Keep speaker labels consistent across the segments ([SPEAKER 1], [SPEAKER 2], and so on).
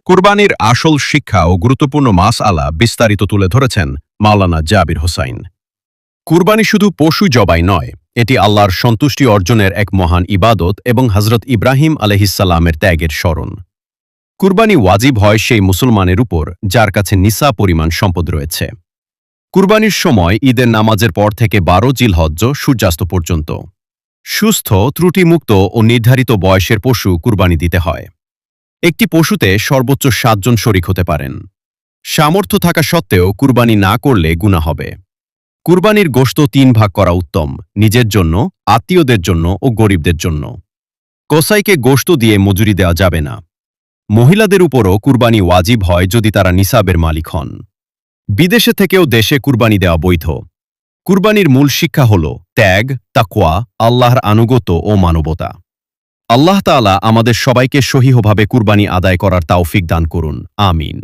[SPEAKER 1] কুরবানির আসল শিক্ষা ও গুরুত্বপূর্ণ মাসআলা বিস্তারিত তুলে ধরেছেন মাওলানা জাবির হোসাইন। কুরবানি শুধু পশু জবাই নয়, এটি আল্লাহর সন্তুষ্টি অর্জনের এক মহান ইবাদত এবং হযরত ইব্রাহিম আলাইহিসসালামের ত্যাগের স্মরণ। কুরবানি ওয়াজিব হয় সেই মুসলমানের উপর যার কাছে নিসা পরিমাণ সম্পদ রয়েছে। কুরবানির সময় ঈদের নামাজের পর থেকে ১২ জিলহজ্জ সূর্যাস্ত পর্যন্ত সুস্থ, ত্রুটিমুক্ত ও নির্ধারিত বয়সের পশু কুরবানি দিতে হয়। একটি পশুতে সর্বোচ্চ ৭ জন শরিক হতে পারেন। সামর্থ্য থাকা সত্ত্বেও কুরবানি না করলে গুনাহ হবে। কুরবানির গোশত ৩ ভাগ করা উত্তম: নিজের জন্য, আত্মীয়দের জন্য ও গরিবদের জন্য। কসাইকে গোশত দিয়ে মজুরি দেওয়া যাবে না। মহিলাদের উপরও কুরবানি ওয়াজিব হয় যদি তারা নিসাবের মালিক হন। বিদেশে থেকেও দেশে কুরবানি দেওয়া বৈধ। কুরবানির মূল শিক্ষা হল ত্যাগ, তাকওয়া, আল্লাহর আনুগত্য ও মানবতা। আল্লাহ তাআলা আমাদের সবাইকে সহিহভাবে কুরবানি আদায় করার তাওফিক দান করুন, আমিন।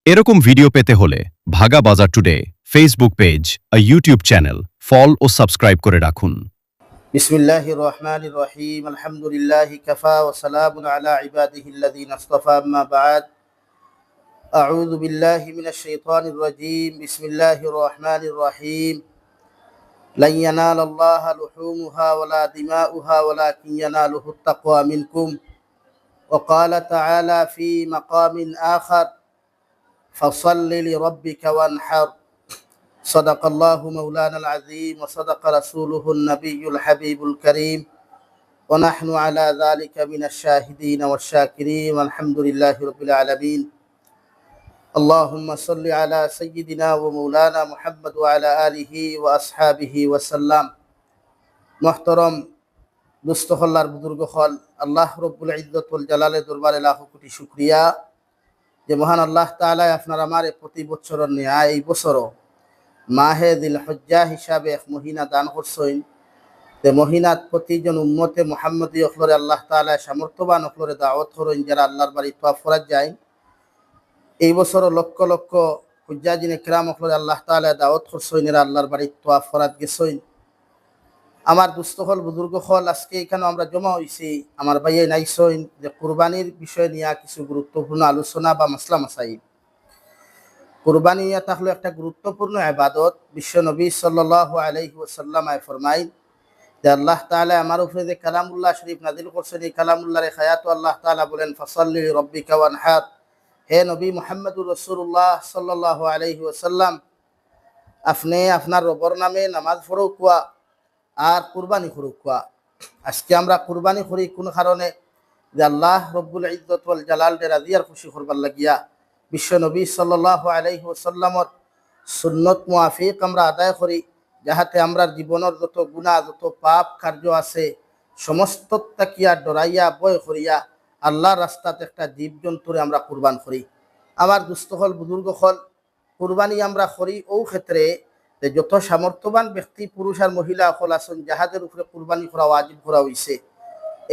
[SPEAKER 1] এরকম ভিডিও পেতে হলে Bhaga Bazar today Facebook page, YouTube channel follow ও সাবস্ক্রাইব করে রাখুন।
[SPEAKER 2] বিসমিল্লাহির রহমানির রহিম। আলহামদুলিল্লাহি কাফা ওয়া সালামুন আলা ইবাদিহিল্লাযিনা ইসতাফা, আম্মা বা'দ। আউযু বিল্লাহি মিনাশ শাইতানির রাজীম। বিসমিল্লাহির রহমানির রহিম। লা ইয়ানালাল্লাহা লুহুমুহা ওয়ালা দিমাউহা ওয়ালাকিন ইয়ানালুহুত তাকওয়া মিনকুম। ওয়া ক্বালা তাআলা ফি মাকামিন আখার ফাসাল্লি লিরাব্বিকা ওয়ানহার। সাদাকাল্লাহু মাওলানাল আযীম ওয়া সাদাকা রাসূলুহুন নাবিয়্যুল হাবিবুল কারীম ওয়া নাহনু আলা যালিকা মিনাশ শাহিদিন ওয়াশ শাকিরিন আলহামদুলিল্লাহি রাব্বিল আলামিন। আল্লাহুম্মা সাল্লি আলা সাইয়্যিদিনা ওয়া মাওলানা মুহাম্মদ ওয়া আলা আলিহি ওয়া আসহাবিহি ওয়া সাল্লাম। মুহতারাম দুস্থহল্লার বুজুর্গহল, আল্লাহ রাব্বুল ইজ্জত ওয়াল জালালের দরবারে লাখো কোটি শুকরিয়া যে মহান আল্লাহ তাআলা আপনার আমার প্রতি বছরের ন্যায় এই বছরও মাহে দিল হজ্জা হিসাবে এক মহিনা দান করছেন। তে মহিনাত প্রতিজন উম্মতে মুহাম্মদী অখলরে আল্লাহ তাআলা সামর্থ্যবান অখলরে দাওয়াত করেন যারা আল্লাহর বাড়ি তওয়াফ করার যায়। এই বছরও লক্ষ লক্ষ হুজ্জাজিনে কিরাম অখলরে আল্লাহ তাআলা দাওয়াত করছেন, এরা আল্লাহর বাড়ি তওয়াফ করাত গেছেন। আমার দুস্থহল বুজুর্গ হল, আজকে এখানে আমরা জমা হয়েছি আমার ভাইয়ে নাইছেন যে কুরবানির বিষয় নিয়ে কিছু গুরুত্বপূর্ণ আলোচনা বা মাসলা মাসাইল। কুরবানি থাকলে একটা গুরুত্বপূর্ণ ইবাদত। বিশ্ব নবী সাল্লাল্লাহু আলাইহি ওয়াসাল্লাম ফরমাইন যে আল্লাহ তাআলা আমার উপরে যে কালামুল্লাহ শরীফ নাযিল করছেন, এই কালামুল্লাহর খায়াত আল্লাহ তাআলা বলেন ফাসাল্লি লিরাব্বিকা ওয়ানহার। হে নবী মুহাম্মদুর রাসূলুল্লাহ সাল্লাল্লাহু আলাইহি ওয়াসাল্লাম, আপনি আপনার রবের নামে নামাজ পড়ো কুয়া আর কুরবানি করো কুয়া। আজকে আমরা কুরবানি করি কোন কারণে? যে আল্লাহ রব্বুল ইজ্জত ওয়াল জালাল রাজি আর খুশি করবার লাগিয়া বিশ্ব নবী সাল্লাল্লাহু আলাইহি ওয়াসাল্লামর সুন্নত মুআফিক আমরা আদায় করি, যাহাতে আমরা জীবনের যত গুনাহ যত পাপ কার্য আছে সমস্ত তাকিয়া ডরাইয়া বয় করিয়া আল্লাহর রাস্তাতে একটা জীবজন্তুরে আমরা কুরবান করি। আমার দুস্থহল বুজুর্গ হল, কুরবানি আমরা করি ও ক্ষেত্রে যে যত সামর্থ্যবান ব্যক্তি পুরুষ আর মহিলা হল আছেন যাহাদের উপরে কুরবানি করা ওয়াজিব করা হয়েছে।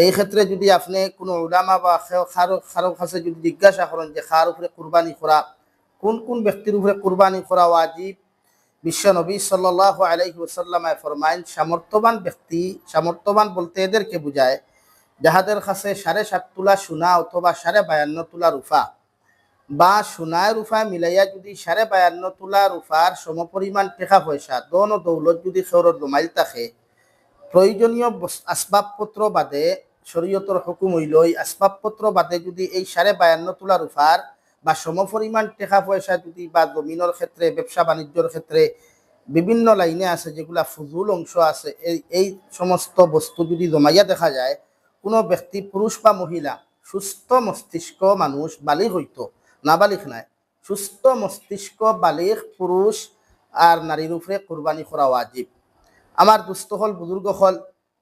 [SPEAKER 2] এই ক্ষেত্রে যদি আপনি কোনো উলামা বা কারো কাছে যদি জিজ্ঞাসা করেন যে কার উপরে কুরবানি করা, কোন কোন ব্যক্তির উপরে কুরবানি করা ওয়াজিব, বিশ্ব নবী সাল্লাল্লাহু আলাইহি ওয়াসাল্লাম ফরমাইন সামর্থ্যবান ব্যক্তি, সামর্থ্যবান বলতে এদেরকে বোঝায় যাহাদের কাছে 7.5 তোলা সোনা অথবা 52.5 তোলা রূপা বা সোনায় রূপায় মিলাইয়া যদি 52.5 তোলা রূপার সমপরিমাণ টাকা পয়সা দন ও দৌলত যদি খেউরত জমাইল থাকে, প্রয়োজনীয় আসবাবপত্র বাদে শরীয়তের হুকুম হইল এই আসবাবপত্র বাদে যদি এই 52.5 তোলা রূপার বা সমপরিমাণ টাকা পয়সা যদি বা জমিনের ক্ষেত্রে ব্যবসা বাণিজ্যের ক্ষেত্রে বিভিন্ন লাইনে আছে যেগুলা ফুজুল অংশ আছে, এই সমস্ত বস্তু যদি জমাইয়া দেখা যায়, কোনো ব্যক্তি পুরুষ বা মহিলা সুস্থ মস্তিষ্ক মানুষ বালিগ হইতো, নাবালিগ নাই, সুস্থ মস্তিষ্ক বালিগ পুরুষ আর নারীর উপরে কুরবানি করা ওয়াজিব। আমার দুস্থহল বুজুর্গ হল,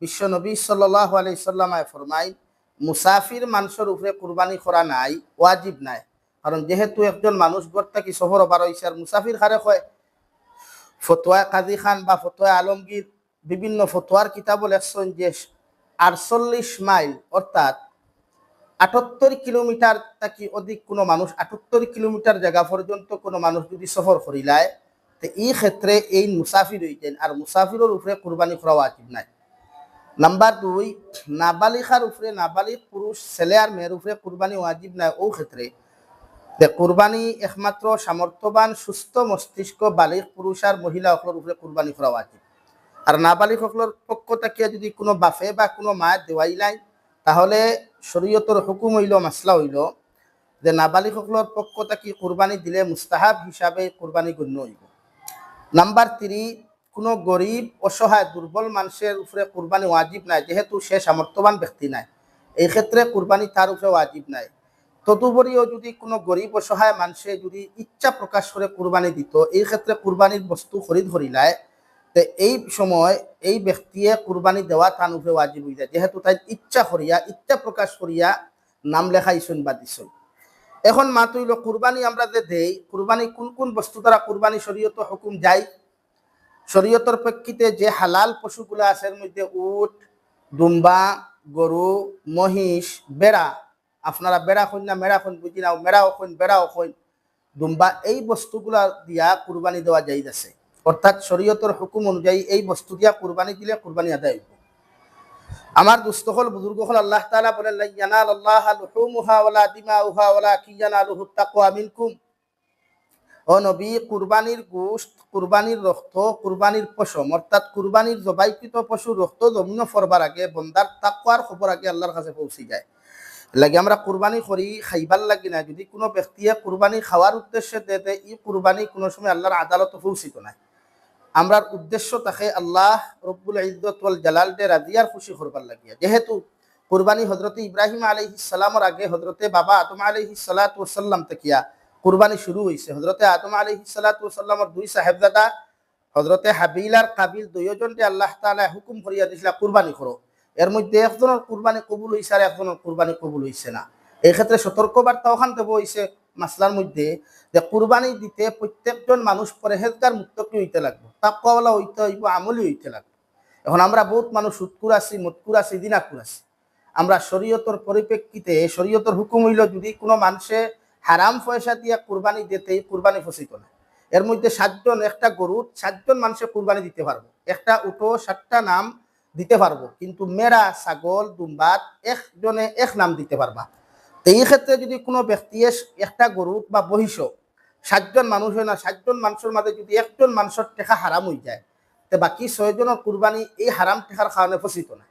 [SPEAKER 2] বিশ্ব নবী সাল্লাল্লাহু আলাইহি সাল্লাম ফরমাইন মুসাফির মানুষের উপরে কুরবানি করা নাই, ওয়াজিব নাই। কারণ যেহেতু একজন মানুষ ঘর থেকে শহর বার হয়েছে আর মুসাফির হারে হয়, ফতোয়া কাজী খান বা ফতোয়া আলমগীর বিভিন্ন ফতোয়ার কিতাব লেখছেন যে 48 মাইল অর্থাৎ 78 কিলোমিটার থেকে অধিক কোনো মানুষ 78 কিলোমিটার জায়গা পর্যন্ত কোনো মানুষ যদি সফর করিলায়, তো এই ক্ষেত্রে এই মুসাফির হইতেন আর মুসাফিরের উপরে কুরবানি করা ওয়াজিব নাই। নাম্বার 2, নাবালিকার উপরে, নাবালিক পুরুষ ছেলে আর মেয়ের উপরে কুরবানি ওয়াজিব নাই ও ক্ষেত্রে যে কুরবানি একমাত্র সামর্থ্যবান সুস্থ মস্তিষ্ক বালিগ পুরুষ আর মহিলা সকলের উপরে কুরবানি করা উচিত। আর নাবালিগ সকলের পক্ষ থেকে যদি কোনো বাফে বা কোনো মায়ের দেওয়াই নাই, তাহলে শরীয়তের হুকুম হইল, মাসলা হইল যে নাবালিগ সকলের পক্ষ থেকে কুরবানি দিলে মুস্তাহাব হিসাবে কুরবানি গণ্য হইব। নাম্বার 3, কোনো গরিব অসহায় দুর্বল মানুষের উপরে কুরবানি ওয়াজিব নাই, যেহেতু সে সামর্থ্যবান ব্যক্তি নাই, এই ক্ষেত্রে কুরবানি তার উপরে ওয়াজিব নাই। তদুপরিও যদি কোনো গরিব অসহায় মানুষে যদি ইচ্ছা প্রকাশ করে কুরবানি দিত, এই ক্ষেত্রে কুরবানির বস্তু খরিদ করিলায়, তো এই সময় এই ব্যক্তিয়ে কুরবানি দেওয়া তার উপরে ওয়াজিব হয়ে যায়, যেহেতু তাই ইচ্ছা করিয়া ইচ্ছা প্রকাশ করিয়া নাম লেখাইছেন বা দিছেন। এখন মাত্র হইল কুরবানি আমরা যে দেই, কুরবানি কোন কোন বস্তু দ্বারা কুরবানি শরীয়ত হুকুম যায়। শরীয়তের প্রেক্ষিতে যে হালাল পশুগুলো আছে এর মধ্যে উট, দুম্বা, গরু, মহিষ, বেড়া, আপনারা বেড়া কইন না মেড়া কইন বুঝি না, মেড়াও কইন বেড়াও কইন, দুম্বা, এই বস্তুগুলা দিয়া কুরবানি দেওয়া যাইজ আছে। অর্থাৎ শরীয়তের হুকুম অনুযায়ী এই বস্তু দিয়া কুরবানি দিলে কুরবানি আদায় হইব। আমার দুস্থল বুজুর্গ হল আল্লাহ তাআলা বলেন, লা ইয়ানালাল্লাহ লুহুমুহা ওয়ালা দিমাউহা ওয়ালাকিন ইয়ানালুহুত তাকওয়া মিনকুম। ও নবী, কুরবানির গোশত, কুরবানির রক্ত, কুরবানির পশম অর্থাৎ কুরবানির জবাইকৃত পশুর রক্ত জমিন ফরবার আগে বন্দার তাকওয়ার খবর আগে আল্লাহর কাছে পৌঁছে যায়। লাগে আমরা কুরবানি করি খাইবার লাগি না, যদি কোনো ব্যক্তিয়ে কুরবানি খাওয়ার উদ্দেশ্যে দেয়, এই কুরবানি কোনো সময় আল্লাহর আদালতে পৌঁছিত না। আমরার উদ্দেশ্য থাকে আল্লাহ রব্বুল ইজ্জত ওয়াল জালাল দে রাজিয়ার খুশি করবার লাগিয়া। যেহেতু কুরবানি হযরতে ইব্রাহিম আলাইহিস সালামের আগে হযরতে বাবা আদম আলাইহিস সালাতু ওয়াস সালাম থেকে কুরবানি শুরু হইছে। হযরতে আদম আলাইহিস সালাতু ওয়াস সালামের দুই সাহেবজাদা হযরতে হাবিল আর কাবিল দুইজনকে আল্লাহ তাআলা হুকুম করিয়া দিছিল কুরবানি করো। এর মধ্যে একজনের কুরবানি কবুল হইছে আর একজনের কুরবানি কবুল হইছে না। এই ক্ষেত্রে সতর্ক বার্তা ওখান থেকে হইছে মাসলার মধ্যে যে কুরবানি দিতে প্রত্যেকজন মানুষ পরহেজগার মুত্তাকি হইতে লাগবে, তাকওয়াওয়ালা হইতে হইব, আমলি হইতে লাগবে। এখন আমরা বহুত মানুষ সুদকুর আছি, মদকুর আছি, দিনাকুর আছি। আমরা শরীয়তের পরিপ্রেক্ষিতে শরীয়তের হুকুম হইল যদি কোনো মানুষে হারাম পয়সা দিয়া কুরবানি দিতে, কুরবানি ফসিত না। এর মধ্যে 7 জন, একটা গরুর 7 জন মানুষে কুরবানি দিতে পারবো, একটা উটো 7টা নাম দিতে পারবো, কিন্তু মেরা, ছাগল, দুম্বাত একজনে এক নাম দিতে পারবা। এই ক্ষেত্রে যদি কোনো ব্যক্তি একটা গরু বা বহিষ 7 জন মানুষ হয় না, 7 জন মানুষের মাঝে যদি একজন মানুষের টেকা হারাম হয়ে যায়, তো বাকি 6 জনের কুরবানি এই হারাম টেকার কারণে ফসিত না।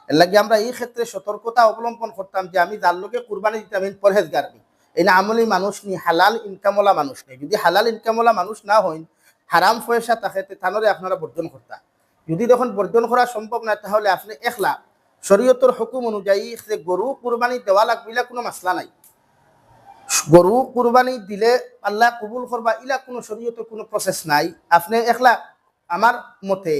[SPEAKER 2] এর লাগে আমরা এই ক্ষেত্রে সতর্কতা অবলম্বন করতাম যে আমি যার লোকে কুরবানি দিতাম পরহেজগার নি, এই না আমলি মানুষ নি, হালাল ইনকামওয়ালা মানুষ নেই। যদি হালাল ইনকামওয়ালা মানুষ না হইন, হারাম পয়সা থাকে, তাহলে আপনারা বর্জন করতাম। যদি তখন বর্জন করা সম্ভব না, তাহলে আপনি একলা শরীয়তের হুকুম অনুযায়ী যে গরু কুরবানি দেওয়া লাগবে কোনো মাসলা নাই। গরু কুরবানি দিলে আল্লাহ কবুল করবা ইলা কোনো শরীয়তের কোনো প্রসেস নাই। আপনি একলা, আমার মতে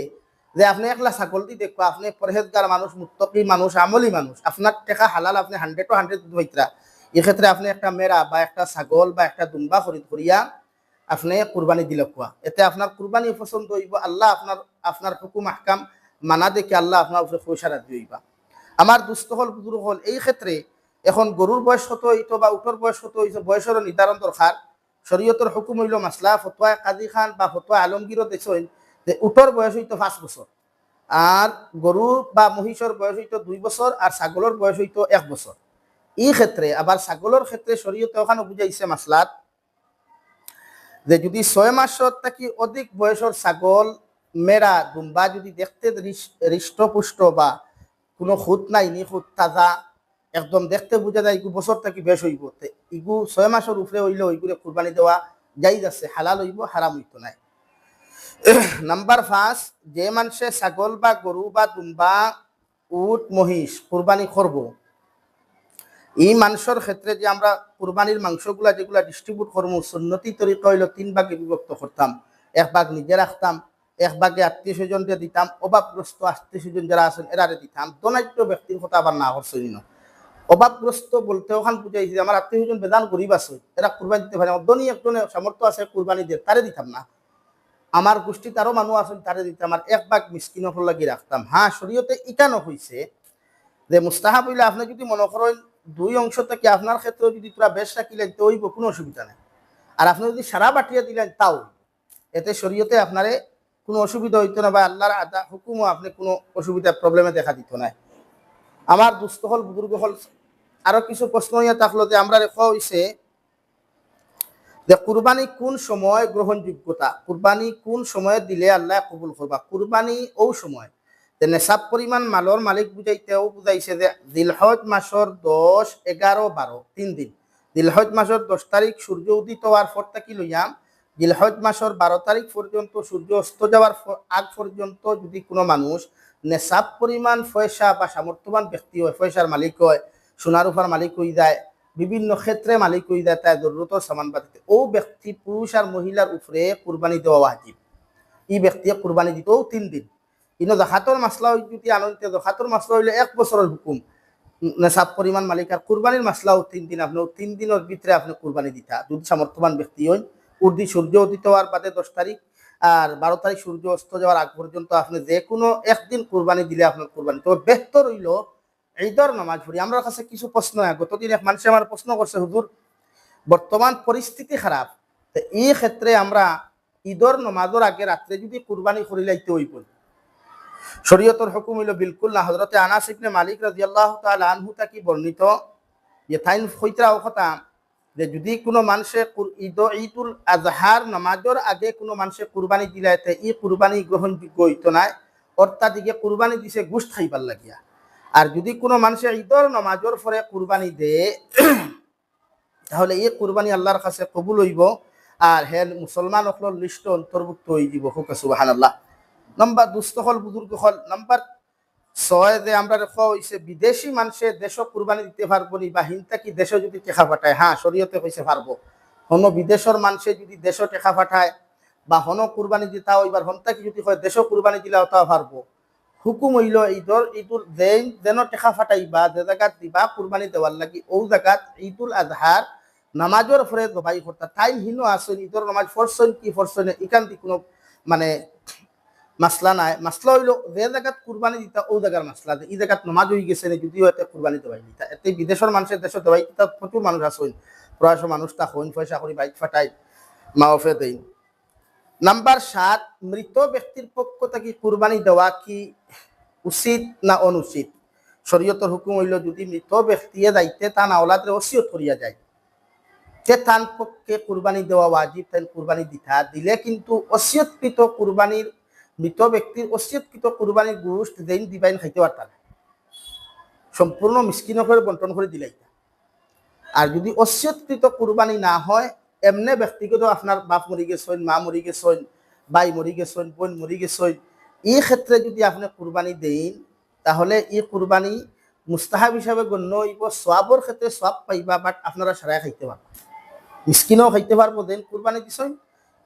[SPEAKER 2] যে আপনি একলা ছাগল দি দেখো, আপনি পরহেজগার মানুষ, মুত্তাকি মানুষ, আমলি মানুষ, আপনার টাকা হালাল, আপনি 100 হইতরা, এই ক্ষেত্রে আপনি একটা মেরা বা একটা ছাগল বা একটা দুম্বা খরিদ করিয়া আপনি কুরবানি দিলে কোয়া, এতে আপনার কুরবানি পছন্দ হইব, আল্লাহ আপনার হুকুম আহকাম মানা দেখে আল্লাহ আপনার উপরে পয়সা রাজি হইবা। আমার দুস্থ হল বুজুর্গ হল এই ক্ষেত্রে এখন গরুর বয়স কত হইতো বা উটোর বয়স কত হইতো, বয়সের নির্ধারণ দরকার। শরীয়তের হুকুম হইল মাসলা, ফতোয়া কাজী খান বা ফতোয়া আলমগীরও দেখছেন যে উটোর বয়স হইতো 5 বছর, আর গরু বা মহিষের বয়স হইতো 2 বছর, আর ছাগলের বয়স হইতো 1 বছর। এই ক্ষেত্রে আবার ছাগলের ক্ষেত্রে শরীয়তে ওখানে বুঝাইছে মাসলাত যে যদি 6 মাসের থেকে অধিক বয়সের ছাগল, মেরা, দুম্বা যদি দেখতে হৃষ্টপুষ্ট বা কোনো খুঁত নাই, নিখুঁত তাজা একদম দেখতে বোঝা যায় ইগু বছর থেকে বেশ হইব, ইগু 6 মাসের উপরে হইলে ওইগুলো কুরবানি দেওয়া যাইজ আছে, হালাল হইব, হারাম হইতো নাই। নাম্বার 5, যে মানুষে ছাগল বা গরু বা দুম্বা, উট, মহিষ কুরবানি করব, এই মানুষের ক্ষেত্রে যে আমরা কুরবানির মাংসগুলা যেগুলা ডিস্ট্রিবিউট করবো সুন্নতি তরিকা হইল 3 ভাগে বিভক্ত করতাম। 1 ভাগ নিজে রাখতাম, 1 ভাগে আত্মীয় স্বজনকে দিতাম, অভাবগ্রস্ত আত্মীয় স্বজন যারা আছেন এরারে দিতাম। দনাট্য ব্যক্তির কথা আবার না করছি না, অভাবগ্রস্ত বলতে ওখান বুঝাইছি আমার আত্মীয় স্বজন বেদান গরিব আছে, এরা কুরবানি দিতে পারে, ধনী একজনের সামর্থ্য আছে কুরবানি দিয়ে, তারে দিতাম না। আমার গোষ্ঠীতে আরো মানুষ আছেন, তারে দিতাম। আর 1 ভাগ মিসকিনের লাগি রাখতাম। হ্যাঁ, শরীয়তে ইকানো হয়েছে যে মুস্তাহাব হইলে আপনি যদি মনে করেন 2 অংশ থেকে আপনার ক্ষেত্রে যদি তোরা বেশ রাখিলেন তো হইব, কোনো অসুবিধা নেই। আর আপনি যদি সারা বাটিয়া দিলেন তাও, এতে শরীয়তে আপনারে কোনো অসুবিধা হইতো না, বা আল্লাহর আদা হুকুমও আপনি কোনো অসুবিধা প্রবলেমে দেখা দিত না। আমার দুস্থ হল বুজুর্গ হল আরো কিছু প্রশ্ন হইয়া থাকলো যে আমরা রেখা হইছে যে কুরবানি কোন সময় গ্রহণযোগ্যতা, কুরবানি কোন সময় দিলে আল্লাহ কবুল করবা। কুরবানি ও সময় যে নেশাব পরিমাণ মালর মালিক বুঝাইতেও বুঝাইছে যে জিলহজ মাসের 10, 11, 12 3 দিন। জিলহজ মাসের 10 তারিখ সূর্য উদিত হওয়ার পর থেকে লইয়াম জিলহজ মাসের 12 তারিখ পর্যন্ত সূর্য অস্ত যাওয়ার আগ পর্যন্ত যদি কোনো মানুষ নেশাব পরিমাণ পয়সা বা সামর্থ্যবান ব্যক্তি হয়, পয়সার মালিক হয়, সোনার উপর মালিক হয়ে যায়, বিভিন্ন ক্ষেত্রে মালিক হয়ে যায়, তাই জরুরত সামান বাতিতে ও ব্যক্তি পুরুষ আর মহিলার উপরে কুরবানি দেওয়া ওয়াজিব। এই ব্যক্তি কুরবানি দিতেও 3 দিন। কিন্তু জাকাতর মাসলা যদি আনন্দিত, জাকাতর মাসলা হইলে 1 বছরের হুকুম নেশাব পরিমাণ মালিক, আর কুরবানির মাসলাও 3 দিন। আপনি 3 দিনের ভিতরে আপনি কুরবানি দিতা যদি সামর্থ্যবান ব্যক্তি হন। উর্দি সূর্য উদিত হওয়ার বাদে 10 তারিখ আর 12 তারিখ সূর্য অস্ত যাওয়ার আগ পর্যন্ত আপনি যে কোনো একদিন কুরবানি দিলে আপনার কুরবানি। তবে বেহতর হইল ঈদর নামাজ পড়ি। আমার কাছে কিছু প্রশ্ন, গতদিন এক মানুষ আমার প্রশ্ন করছে, হুজুর বর্তমান পরিস্থিতি খারাপ, তো এই ক্ষেত্রে আমরা ঈদর নমাজের আগে রাত্রে যদি কুরবানি করি লাইতে হইব, শরীয়তের হুকুম হইল বিলকুল না। হযরতে আনাস ইবনে মালিক রাদিয়াল্লাহু তাআলা আনহু তাকি বর্ণিত যে তাইন কইতরা কথা যে যদি কোনো মানুষে ঈদুল আজহার নামাজের আগে কোনো মানুষে কুরবানি দিলাইতে এই কুরবানি গ্রহণযোগ্য হইতো না, অর্থাৎ দিকে কুরবানি দিছে গোশত খাইবার লাগিয়া। আর যদি কোনো মানুষে ঈদর নামাজের পরে কুরবানি দে তাহলে এই কুরবানি আল্লাহর কাছে কবুল হইব আর হে মুসলমান সকলের লিস্ট অন্তর্ভুক্ত হয়ে যাব। হুক সুবহানাল্লাহ। নাম্বার দুস্থ হল বুজুর্গ হল। নাম্বার 6 যে আমরা রেখা হইছে বিদেশি মানুষে দেশ কুরবানি দিতে পারবো নি বা হিনতা কি দেশে যদি টেকা পাঠায়। হ্যাঁ, শরীয়তে কইছে পারবো। হন বিদেশের মানুষে যদি দেশ টেকা পাঠায় বা হন কুরবানি দিতা হইবার হন্তা কি যদি হয় দেশ কুরবানি দিলাও তা পারবো। হুকুম হইল ঈদুল যেন টেকা ফাটাইবা যে জায়গাত দিবা কুরবানি দেওয়ার লাগি ও জায়গাত ঈদুল আজহার নামাজের পরে জবাই করতা। টাইম হিনো আসেন ঈদর নামাজ ফরসন কি ফরসন এখান থেকে কোনো মানে মাসলা নাই। মাসলা হইল যে জায়গাত কুরবানি দিতা ও জায়গার মাসলা, এই জায়গাত নামাজ হয়ে গেছে যদিও এতে কুরবানি দেওয়াই দিতা। এতে বিদেশের মানুষের দেশে দেওয়াই দিতা প্রচুর মানুষ আসেন, প্রয়াস মানুষ তা হইন পয়সা করি বাইক ফাটাই মাওফে দেই। নাম্বার 7 মৃত ব্যক্তির পক্ষ থেকে কুরবানি দেওয়া কি উচিত না অনুচিত। শরীয়তের হুকুম হইল যদি মৃত ব্যক্তিয়ে যাইতে তান আওলাদরে ওসিয়ত করিয়া যায় তে তান পক্ষে কুরবানি দেওয়া ওয়াজিব, তাই কুরবানি দিতা দিলে কিন্তু ওসিয়তকৃত কুরবানির মৃত ব্যক্তির ওসিয়তকৃত কুরবানির গোশত যেইন দিবাইন খাইতে পারতা না, সম্পূর্ণ মিসকিনকে বন্টন করে দিলাই। আর যদি ওসিয়তকৃত কুরবানি না হয় এমনি ব্যক্তিগত আপনার বাপ মরি গেছেন, মা মরি গেছেন, ভাই মরি গেছেন, বোন মরি গেছেন, এই ক্ষেত্রে যদি আপনি কুরবানি দেন তাহলে এই কুরবানি মুস্তাহাব হিসাবে গণ্য হইব। সওয়াবর ক্ষেত্রে সওয়াব পাইবা, বাট আপনারা সারাই খাইতে পারবা, মিসকিনও খাইতে পারবো দেন কুরবানি দিছেন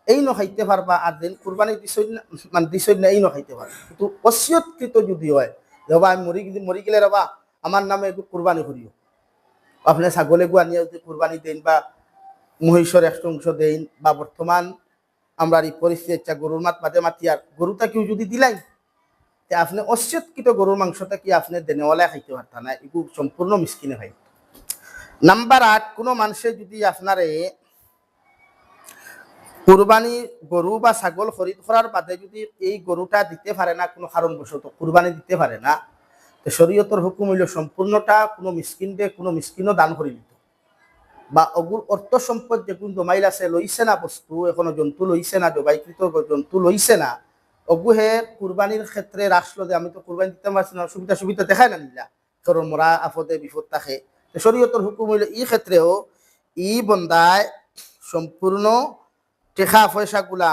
[SPEAKER 2] এই ন খাইতে পারবা, আর দেন কুরবানি দিছেন মানে দিছেন না এই ন খাইতে পারবা। কিন্তু ওসিয়তকৃত যদি হয় রবা আমি মরি গেলে রবা আমার নামে একটু কুরবানি করিও, আপনি ছাগলে গু আনিয়ে যদি কুরবানি দেন বা মহিষের একটা অংশ দেন বা বর্তমান আমরা এই পরিস্থিতি গরুর মাত মাঝে মাতি আর গরুটা কেউ যদি দিলাই আপনি অস্যৎকৃত গরুর মাংসটা কি আপনি দেনেওয়ালা খাইতে পারতা না, এগুলো সম্পূর্ণ মিসকিনে হয়। নাম্বার 8 কোনো মানুষে যদি আপনারে কুরবানি গরু বা ছাগল খরিদ করার বাদে যদি এই গরুটা দিতে পারে না, কোনো কারণবশত কুরবানি দিতে পারে না, তো শরীয়তের হুকুম হইল সম্পূর্ণটা কোনো মিসকিনকে কোনো মিসকিনও দান করে দিত বা অগুর অর্থ সম্পদ যেগুলো জমাইল আছে লইছে না, বস্তু এখনো জন্তু লইছে না, জবাইকৃত জন্তু লইছে না, অগু হে কুরবানির ক্ষেত্রে রাখলো যে আমি তো কুরবানি দিতে পারছি না, সুবিধা দেখায় না নিলা, তোর মরা আপদে বিপদ থাকে। শরীয়তের হুকুম হইল এই ক্ষেত্রেও ই বন্দায় সম্পূর্ণ টেকা পয়সা গুলা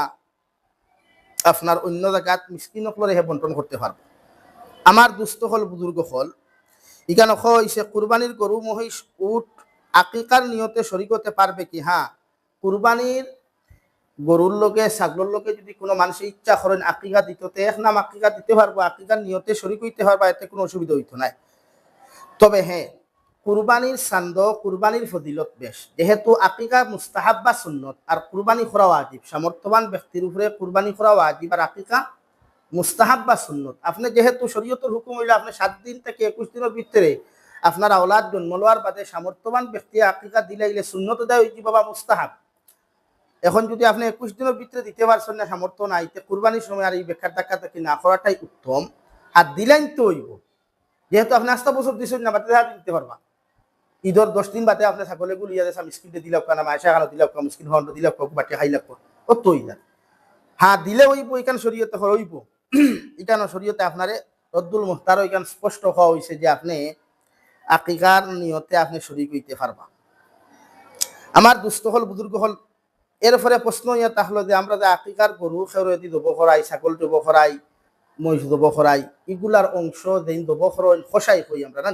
[SPEAKER 2] আপনার অন্য জায়গাত মিসকিন সকলরে হে বন্টন করতে পারবো। আমার দুস্থ হল বুজুর্গ হল ইখানে হইছে কুরবানির গরু মহিষ উট আকিকার নিয়তে শরীক হতে পারবে কি। হ্যাঁ, কুরবানির গরুর লোকে ছাগলের লোকে যদি কোনো মানুষের ইচ্ছা করেন আকিকা দিতে এক নাম আকিকা দিতে পারবো, আকিকার নিয়তে শরীক হইতে পারবা, এতে কোনো অসুবিধা হইতো নাই। তবে হ্যাঁ, কুরবানির চান্দ কুরবানির ফজিলত বেশ, যেহেতু আকিকা মুস্তাহাব বা সুন্নত আর কুরবানি করা ওয়াজিব, সামর্থ্যবান ব্যক্তির উপরে কুরবানি করা ওয়াজিব আর আকিকা মুস্তাহাব বা সুন্নত। আপনি যেহেতু শরীয়তের হুকুম হইলে আপনি 7 দিন থেকে 21 দিনের ভিতরে আপনার আওলাদ জন্ম লওয়ার বাদে সামর্থ্যবান ব্যক্তি আকিকা দিলাইলে সুন্নত দেয় হইজি বাবা মুস্তাহাব। এখন যদি আপনি 21 দিনের ভিতরে দিতে পারছেন না, সামর্থ্য নাই, তে কুরবানির সময় আর এই বেকার টাকা থেকে না করাটাই উত্তম। আর দিলাইন তো হইব, যেহেতু আপনি 8 বছর দিচ্ছেন না বাড়িতে দিতে পারবা, ঈদর 10 দিন বাদে আপনি ছাগলে গুলিয়া দেশা মিসকিনতে দিলাম কানা মাইশা খানো দিলাম মিসকিন হন্ড দিলাম বাটি খাই লাগবো ও তো ইদা হ্যাঁ দিলে হইব এখান শরীয়তে হইব এখানে শরীয়তে আপনারে রদ্দুল মুখতার এখান স্পষ্ট হওয়া হয়েছে যে আপনি আকিকার নিয়তে আপনি শরীক হইতে পারবা। আমার দুস্থ হল বুজুর্গ হল এরপরে প্রশ্ন ইয়া তাহলো যে আমরা যে আকিকার গরু খেরদি দব করাই ছাগল দব করাই মহিষ দব করাই এগুলার অংশ যেন দব করাই খসাই হই আমরা না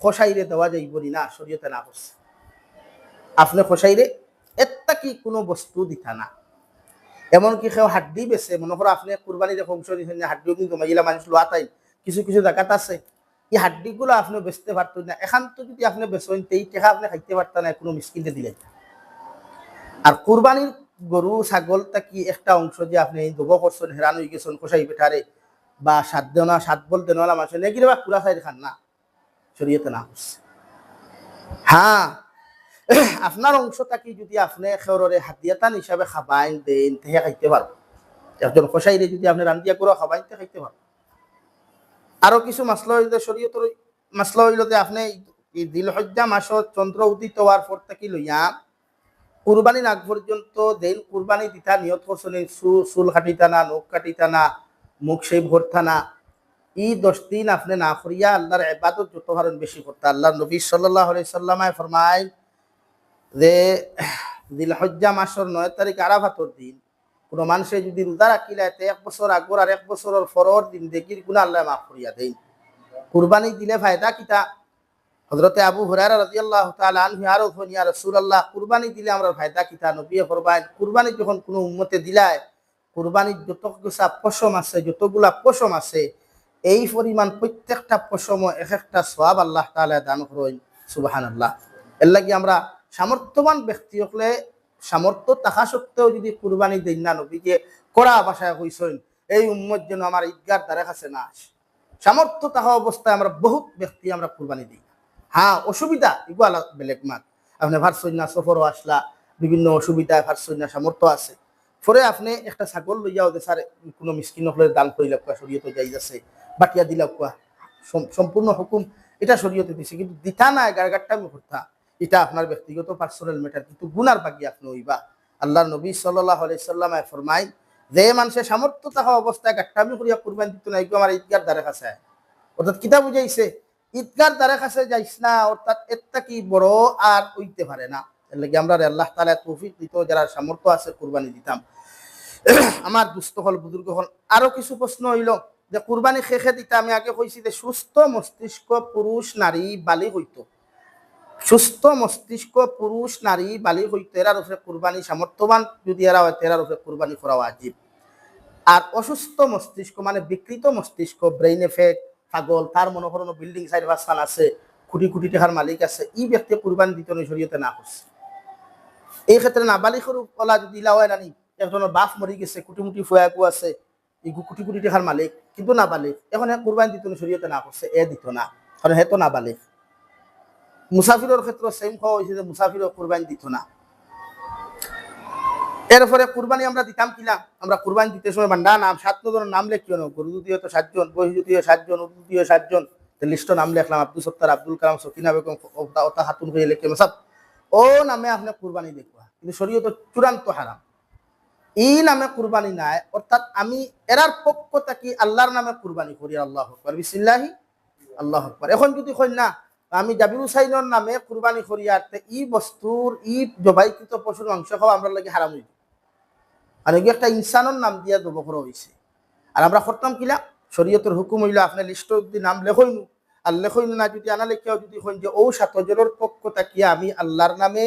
[SPEAKER 2] খসাইরে দেওয়া যাইব না শরীয়তে না করছে আপনি খসাইরে একটা কি কোনো বস্তু দিতা না এমনকি কেউ হাড্ডি বেছে মনে করো আপনি কুরবানির অংশ দিচ্ছেন হাড্ডিও কিন্তু মহিলা মানুষ লোয়া তাই কিছু কিছু জায়গাত আছে এই হাড্ডিগুলো আপনি বেচতে পারতেন না এখান তো যদি আপনি বেচেন তেই টাকা আপনি খাইতে পারতেন না কোনো মিসকিনতে দিলে। আর কুরবানির গরু ছাগলটা কি একটা অংশ যে আপনি দব করছেন হেরান হয়ে গেছেন কষাই পেঠারে বা সাত দেনা সাত বলতে নলা মানুষ নেগিরে বা পুরা সাইড খান না শরীয়তে না করছে। হ্যাঁ আপনার অংশটা কি যদি আপনি খেররে হাতিয়াতান হিসাবে খাবাইন দেন তেহে খাইতে পারবো একজন কষাইরে যদি আপনি রান্ধিয়া করে খাবাইন তে খাইতে পারবো। আরো কিছু মাসলা হইলে শরীয়তের মাসলা হইল যে আপনি দিলহজ্জা মাসত চন্দ্র উদিত হওয়ার পর থেকে লইয়া কুরবানি আগ পর্যন্ত দেন কুরবানি দিতা নিয়ত করছেন চুল কাটিতা না নখ কাটিতা না মুখ সেই ভরতা না এই 10 দিন আপনি না করিয়া আল্লাহর ইবাদত যত পারেন বেশি করতে। আল্লাহর নবী সাল্লাল্লাহু আলাইহি সাল্লামে ফরমায় যে দিলহজ্জা মাসের 9 তারিখ আরাফাতর দিন কোন মানুষে যদি রোজা রাখিলে 1 বছর আগর আর 1 বছরের ফরর দিন দেখির গুনাহ আল্লাহ মাফ করিয়া দেন। কুরবানি দিলে ফায়দা কিতা হযরতে আবু হুরায়রা রাদিয়াল্লাহু তাআলা আনহু আরো বলেন ইয়া রাসূলুল্লাহ কুরবানি দিলে আমরা ফায়দা কিতা নবী ফরমায় কুরবানি যখন কোনো উম্মতে দিলায় কুরবানির যতগুলা পশম আছে এই পরিমাণ প্রত্যেকটা পশম এক একটা সওয়াব আল্লাহ তাআলা দান করেন সুবহানাল্লাহ। এর লাগি আমরা সামর্থ্যবান ব্যক্তি হলে সামর্থ্য থাকা সত্ত্বেও যদি কুরবানি দেন না নবী যে কড়া ভাষায় কইছেন এই উম্মত যেন আমার ঈদগার দ্বারা কাছে না আসে সামর্থ্য থাকা অবস্থায় আমরা বহুত ব্যক্তি আমরা কুরবানি দিই। হ্যাঁ অসুবিধা এগুলো বেলেগ মাত আপনি ভারসইন না সফরও আসলা বিভিন্ন অসুবিধায় ভারসইন না সামর্থ্য আছে পরে আপনি একটা ছাগল লইয়াও যে স্যার কোনো মিসকিন হলে দান করিলা কোয়া শরীয়তে যাই আছে বাটিয়া দিলা কোয়া সম্পূর্ণ হুকুম এটা শরীয়তে দিছে কিন্তু দিতা না গারগারটা আমি করতা এটা আপনার ব্যক্তিগত পার্সোনাল ম্যাটার কিন্তু গুনার বাকি আপনি হইবা। আল্লাহর নবী সাল্লাল্লাহু আলাইহি সাল্লামে ফরমায় যে মানুষের সামর্থ্য থাকা অবস্থায় গাট্টামি করিয়া কুরবানি দিত না এগুলো আমার ঈদগার দ্বারা কাছে অর্থাৎ কিতা বুঝাইছে ঈদগার দ্বারা কাছে যাইস না অর্থাৎ এরটা কি বড় আর হইতে পারে না। এর লাগি আমরা আল্লাহ তাআলা তৌফিক দিত যারা সামর্থ্য আছে কুরবানি দিতাম। আমার দুস্থ হল বুজুর্গ হল আরো কিছু প্রশ্ন হইল যে কুরবানি শেষে দিতে আমি আগে কইছি যে সুস্থ মস্তিষ্ক পুরুষ নারী বালিগ হইতো সুস্থ মস্তিষ্ক পুরুষ নারী বালিগ হইতো এরার উপরে কুরবানি সামর্থ্যবান যদি এরা হয় এরার উপরে কুরবানি করা ওয়াজিব। আর অসুস্থ মস্তিষ্ক মানে বিকৃত মস্তিষ্ক ব্রেইন এফেক্ট পাগল তার মনে করো বিল্ডিং সাইড বাসান আছে কোটি কোটি টাকার মালিক আছে এই ব্যক্তি কুরবানি দিতে শরীয়তে না করছে। এই ক্ষেত্রে নাবালিগের কলা যদি ইলা হয় নানি একজনের বাপ মরি গেছে কুটিমুটি ফুয়াকু আছে এই কোটি কোটি টাকার মালিক কিন্তু নাবালিগ এখন কুরবানি দিতে শরীয়তে না করছে এ দিত না কারণ হে তো নাবালিগ। মুসাফিরের ক্ষেত্রে সেম খাওয়া হয়েছে যে মুসাফিরও কুরবানি দিত না। এরপরে কুরবানি আমরা দিতাম কিনা আমরা কুরবানি দিতে সময় বান্ডা নাম 7 জনের নাম লেখিও না গরু দুটিও তো 7 জন বহি দুটিও 7 জন উর্দু দুটিও 7 জন লিস্ট নাম লিখলাম আব্দুল সত্তার আব্দুল কালাম সকিনা বেগম ওটা হাতুন হয়ে লিখে সব ও নামে আপনি কুরবানি দেখবা কিন্তু শরীয়ত চূড়ান্ত হারাম এই নামে কুরবানি নাই অর্থাৎ আমি এরার পক্ষ থেকে আল্লাহর নামে কুরবানি করি আল্লাহু আকবার বিসমিল্লাহি আল্লাহু আকবার। এখন যদি কই না আমি জাবির হুসাইনের নামে কুরবানি করি আর ই বস্তুর ই জবাইকৃত পশুর মাংস খাওয়া আমরা লাগি হারাম হইবে আর এগুলো একটা ইনসানের নাম দিয়া দব করা হয়েছে আর আমরা করতাম কিলা শরীয়তের হুকুম হইল আপনার লিস্ট যদি নাম লেখইনু আর লেখইনু না যদি আনা লেখিয়াও যদি হইন যে ও 7 জনের পক্ষ তাকিয়া আমি আল্লাহর নামে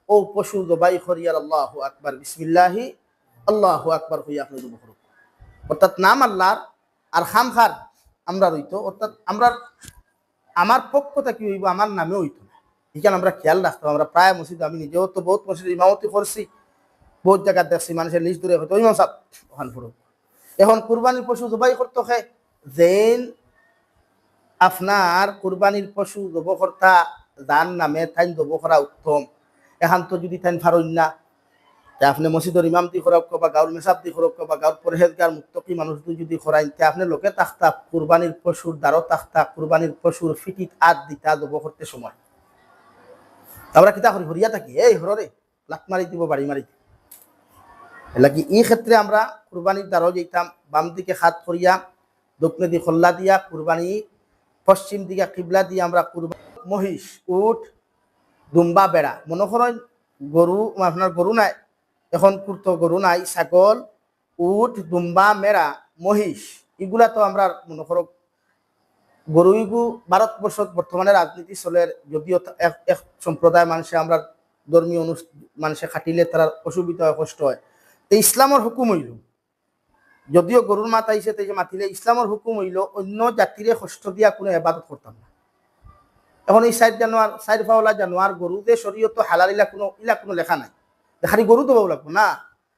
[SPEAKER 2] ও পশু জবাই করি আর আল্লাহু আকবার বিসমিল্লাহি আল্লাহু আকবার হইয়া আপনি দব করুন অর্থাৎ নাম আল্লাহর আর খামখার আমরা রইতো অর্থাৎ আমরা আমার পক্ষ থেকে হইব আমার নামে হইতো না এখানে আমরা খেয়াল রাখতাম। আমরা প্রায় মসজিদ আমি নিজেও তো বহুত মসজিদ ইমামতি করছি বহুত জায়গা দেখছি মানুষের লিস্ট ধরে হয়তো ইমাম সাহেব ওখান ফুরুক এখন কুরবানির পশু জবাই করতে হয় যেন আপনার কুরবানির পশু জবকর্তা যার নামে তাই জব করা উত্তম। এখন তো যদি তাই ফারইন না আপনি মসজিদের ইমাম দি খরক বা গাঁর মেসাব দি খরক বা গাঁর পরহেজগার মুত্তকি মানুষ যদি খরাইন আপনি লোকে তাখতা কুরবানির পশুর দ্বারও তাখতা কুরবানির পশুর ফিটিত আদ দিতা জব করতে সময় আমরা কিতা করি হরিয়া থাকি এই হরে লাত মারি দিব বাড়ি মারি দিব লাগি এই ক্ষেত্রে আমরা কুরবানির দ্বারাও যেতাম বাম দিকে হাত করিয়া দক্ষিণে দিকে খল্লা দিয়া কুরবানি পশ্চিম দিকে কিবলা দিয়ে আমরা কুরবানি মহিষ উট দুম্বা বেড়া মনে করেন গরু আপনার গরু নাই এখন কুর্ত গরু নাই ছাগল উট দুম্বা মেরা মহিষ এগুলা তো আমরা মনে করো গরু ইগু ভারতবর্ষত বর্তমানে রাজনীতি চলে যদিও এক সম্প্রদায় মানুষে আমরা ধর্মীয় মানুষে খাটিলে তার অসুবিধা হয় কষ্ট হয় তো ইসলামের হুকুম হইল যদিও গরুর মাত আইসে তাই যে মাতিলে ইসলামের হুকুম হইল অন্য জাতিরে কষ্ট দিয়া কোনো এবাদত করতাম না এখন এই 4 জানুয়ার 4 পাওলা জানুয়ার গরুতে শরীয়ত হালাল ইলা কোনো লেখা নাই দেখারি গরু তো বউ লাগবো না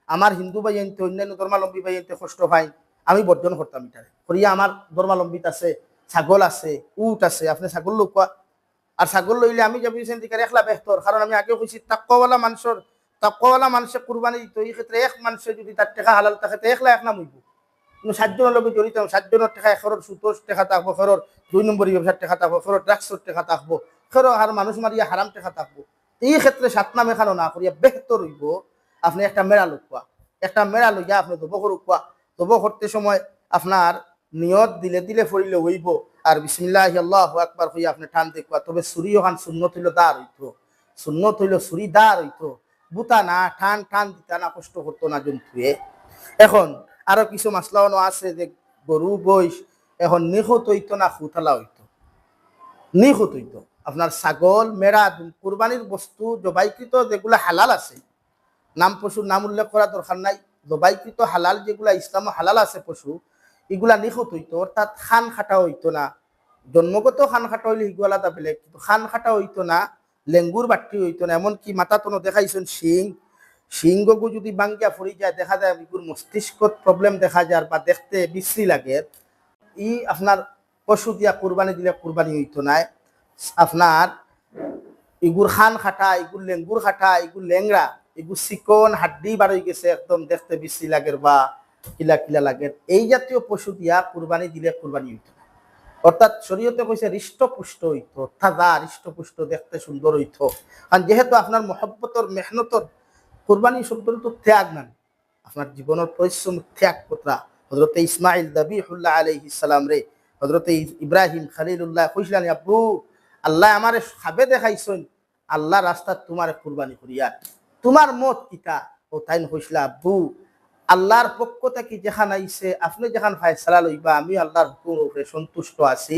[SPEAKER 2] আমার হিন্দু ভাই আনতে অন্যান্য ধর্মালম্বী ভাই আনতে কষ্ট পাই আমি বর্জন করতাম এটারে করিয়া আমার ধর্মালম্বিত আছে ছাগল আছে উট আছে আপনি ছাগল লোকা আর ছাগল লইলে আমি যাবি সেন্দিকার একলা বেহতর কারণ আমি আগে কইছি তাকওয়ালা মানুষে কুরবানি দিত এই ক্ষেত্রে এক মানুষে যদি তার টাকা হালাল থাকে তো একলা এক নাম হইব কিন্তু 7 জনের লগে জড়িত 7 জনের টাকা এখরের সুতোর টাকা থাকবো এখরের 2 নম্বরই ব্যবসার টাকা থাকবো এখরের ড্রাগসের টাকা থাকবো এখরের আর মানুষ মারিয়া হারাম টাকা থাকবো এই ক্ষেত্রে 7 নাম এখানো না করিয়া বেহতর হইব আপনি একটা মেলা লুকুয়া একটা মেলা লইয়া আপনি দব করুকুয়া দব করতে সময় আপনার নিয়ত দিলে দিলে ফরিলে হইব আর বিসমিল্লাহি আল্লাহু আকবার কইয়া আপনি টান দেখবা তবে ছুরি ওখান সুন্নত হইল দাঁড় হইতো সুন্নত হইল ছুরি দাঁড় হইতো বুতা না টান টান দিতা না কষ্ট করতো না জন্তুয়ে এখন আরো কিছু মাসলাও আছে যে গরু বইস এখন নিখুঁত হইতো না খুতালা হইতো নিখুঁত হইতো আপনার ছাগল মেরা কুরবানির বস্তু জবাইকৃত যেগুলা হালাল আছে নাম পশুর নাম উল্লেখ করা দরকার নাই জবাইকৃত হালাল যেগুলা ইসলাম হালাল আছে পশু এগুলা নিখুঁত হইতো অর্থাৎ খান খাটা হইতো না জন্মগত খান খাটা হইলে এগুলো আলাদা বেলেগ কিন্তু খান খাটা হইতো না লেঙ্গুর বাট্টি হইতো না এমনকি মাথা তনো দেখাইছেন সিংগু যদি বাঙ্গিয়া ফরি যায় দেখা যায় এগুর মস্তিষ্কত প্রবলেম দেখা যায় বা দেখতে বিশ্রী লাগে ই আপনার পশু দিয়া কুরবানি দিলে কুরবানি হইতো না আপনার এগুর খান খাটা এগুর লেঙ্গুর খাটা এগুর লেংরা এগুর চিকন হাড্ডি বার হয়ে গেছে একদম দেখতে বিশ্রী লাগে বা কিলা কিলা লাগে এই জাতীয় পশু দিয়া কুরবানি দিলে কুরবানি হইতো না অর্থাৎ শরীয়তে কইছে হৃষ্টপুষ্ট হইতো তাজা হৃষ্টপুষ্ট দেখতে সুন্দর হইতো কারণ যেহেতু আপনার মহব্বতর মেহনতর কুরবানি শব্দর তো ত্যাগ না আপনার জীবনের পরিশ্রম ত্যাগ কথা হযরতে ইসমাইল দাবিহুল্লাহ আলাইহিস সালাম রে হযরতে ইব্রাহিম খলিলুল্লাহ কইছিলেন আব্বু আল্লাহ আমারে খাবে দেখাইছেন আল্লাহ রাস্তা তোমারে কুরবানি করিয়া তোমার মত কিতা ও তাইন কইছিলা আব্বু আল্লাহর পক্ষ থেকে যেখানে আইছে আপনি যেখান ফয়সালা লইবা আমি আল্লাহর হুকুমের উপরে সন্তুষ্ট আছি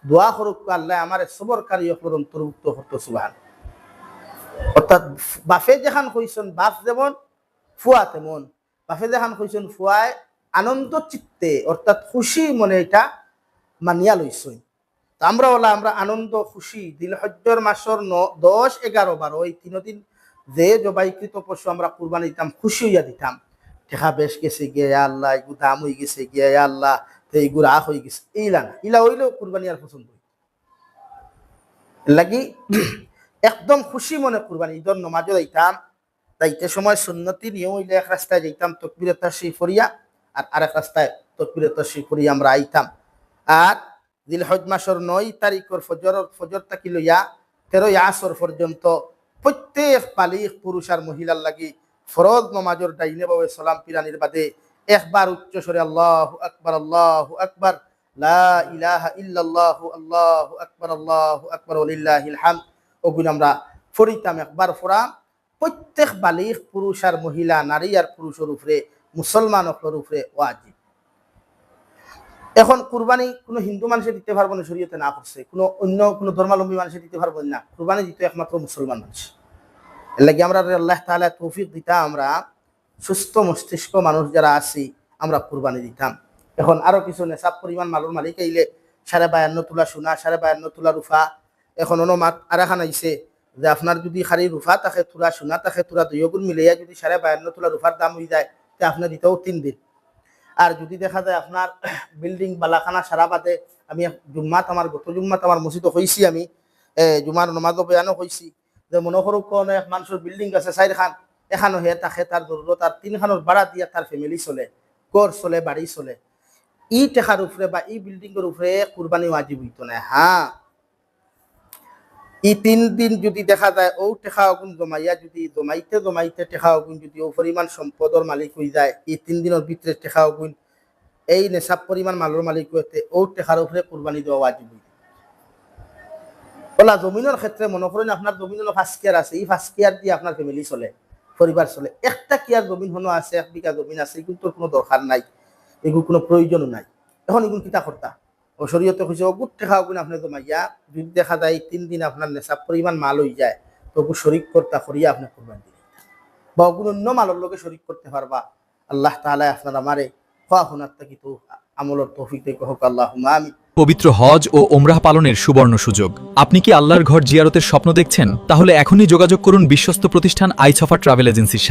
[SPEAKER 2] দোয়া করুক আল্লাহ আমারে সবরকারী হকর অন্তর্ভুক্ত হতো সুবহান অর্থাৎ বাফে যেখান কইছেন বাপ যেমন ফুয়া তেমন বাফে যেখান কইছেন ফুয়ায় আনন্দ চিত্তে অর্থাৎ খুশি মনে এটা মানিয়া লইছেন তো আমরা আনন্দ খুশি দিলহজ্জর মাসর 10, 11, 12 এই 3 দিন যে জবাইকৃত পশু আমরা কুরবানি দিতাম খুশি হইয়া দিতাম টেকা বেশ গেছে গিয়ে আল্লাহ এগুলো দাম হয়ে গেছে গিয়ে আল্লাহ তো এইগুলো আখ হয়ে গেছে ইলা হইলেও কুরবানি আর পছন্দ লাগি একদম খুশি মনে কুরবানি ঈদের নমাজও যাইতাম যাইতে সময় সুন্নতি নিয়ম হইলে এক রাস্তায় যাইতাম তকবীরে তাশরিফ পড়িয়া আর আরেক রাস্তায় তকবীরে তাশরিফ পড়িয়া আমরা আইতাম আর জিলহজ মাসের 9 তারিখের ফজর তাকি লইয়া 13 আসর পর্যন্ত প্রত্যেক বালিগ পুরুষ আর মহিলার লাগি ফরজ নমাজের ডাইনে বামে সালাম পিরানির বাদে একবার উচ্চ স্বরে আল্লাহু আকবার লা ইলাহা ইল্লাল্লাহু আল্লাহু আকবার ওয়ালিল্লাহিল হামদ ওগুলো আমরা ফরিতাম একবার ফোরাম প্রত্যেক বালিগ পুরুষ আর মহিলা নারী আর পুরুষের উপরে মুসলমানের উপরে ওয়াজিব এখন কুরবানি কোনো হিন্দু মানুষে দিতে পারবো না শরীয়তে না করছে কোনো অন্য কোনো ধর্মাবলম্বী মানুষে দিতে পারবো না কুরবানি দিতে একমাত্র মুসলমান মানুষ এর লাগি আমরা আল্লাহ তাআলা তৌফিক দিতা আমরা সুস্থ মস্তিষ্ক মানুষ যারা আছি আমরা কুরবানি দিতাম এখন আরো কিছু নেশাব পরিমাণ মালুর মালিক আইলে 52.5 তোলা সোনা 52.5 তোলা রুফা এখন অনুমাত আরাখান আইছে যে আপনার যদি খালি রুফা থাকে তোলা সোনা থাকে তোলা দুইগুণ মিলাইয়া যদি 52.5 তোলা রুফার দাম হয়ে যায় তে আপনার দিতেও 3 দিন আর যদি দেখা যায় আপনার বিল্ডিং বালাখানা সারা বাদে আমি জুম্মাত আমার গত জুম্মাত আমার মসজিদে হইছি আমি জুমার নমাজও বয়ানও হইছি যে মনে করুক কোন এক মানুষের বিল্ডিং আছে 4 খান এখানো হে তাকে তার জরুরত আর 3 খানোর ভাড়া দিয়া তার ফ্যামিলি চলে ঘর চলে বাড়ি চলে ই টেকার উপরে বা ই বিল্ডিং এর উপরে কুরবানি ওয়াজিব হইতো না হ্যাঁ এই 3 দিন যদি দেখা যায় ও টেকা অগুণ জমাইয়া যদি জমাইতে টেকা অগুণ যদি ও পরিমাণ সম্পদর মালিক হয়ে যায় এই 3 দিনের ভিতরে টেকা অগুণ এই নেশাব পরিমাণ মালের মালিক হইতে ও টেকার উপরে কুরবানি দেওয়া ওয়াজিব। ওলা জমিনের ক্ষেত্রে মনে করেন আপনার জমিন হলো 5 কেয়ার আছে, এই 5 কেয়ার দিয়ে আপনার ফ্যামিলি চলে, পরিবার চলে। একটা কেয়ার জমিন হলো আছে, 1 বিঘা জমিন আছে, কিন্তু কোনো দরকার নাই, এগুলো কোনো প্রয়োজনও নাই। এখন এগুলো কিতা করতা ও শরীয়তে কইছে ও গুট টেকা অগুণ আপনি জমাইয়া যদি দেখা যায় 3 দিন আপনার নেশাব পরিমাণ মাল হয়ে যায় তবু শরিক করতা করিয়া আপনি কুরবানি দিলেন বা অগুণ অন্য মালের লোকে শরিক করতে পারবা। আল্লাহ তাআলা আপনার আমারে ফাহুনাত তাকিতু আমলের তৌফিক দেখ হোক, আল্লাহুম্মা আমিন।
[SPEAKER 3] পবিত্র হজ ও ওমরাহ পালনের সুবর্ণ সুযোগ। আপনি কি আল্লাহর ঘর জিয়ারতের স্বপ্ন দেখছেন? তাহলে এখনই যোগাযোগ করুন বিশ্বস্ত প্রতিষ্ঠান আই সফা ট্রাভেল এজেন্সির সাথে।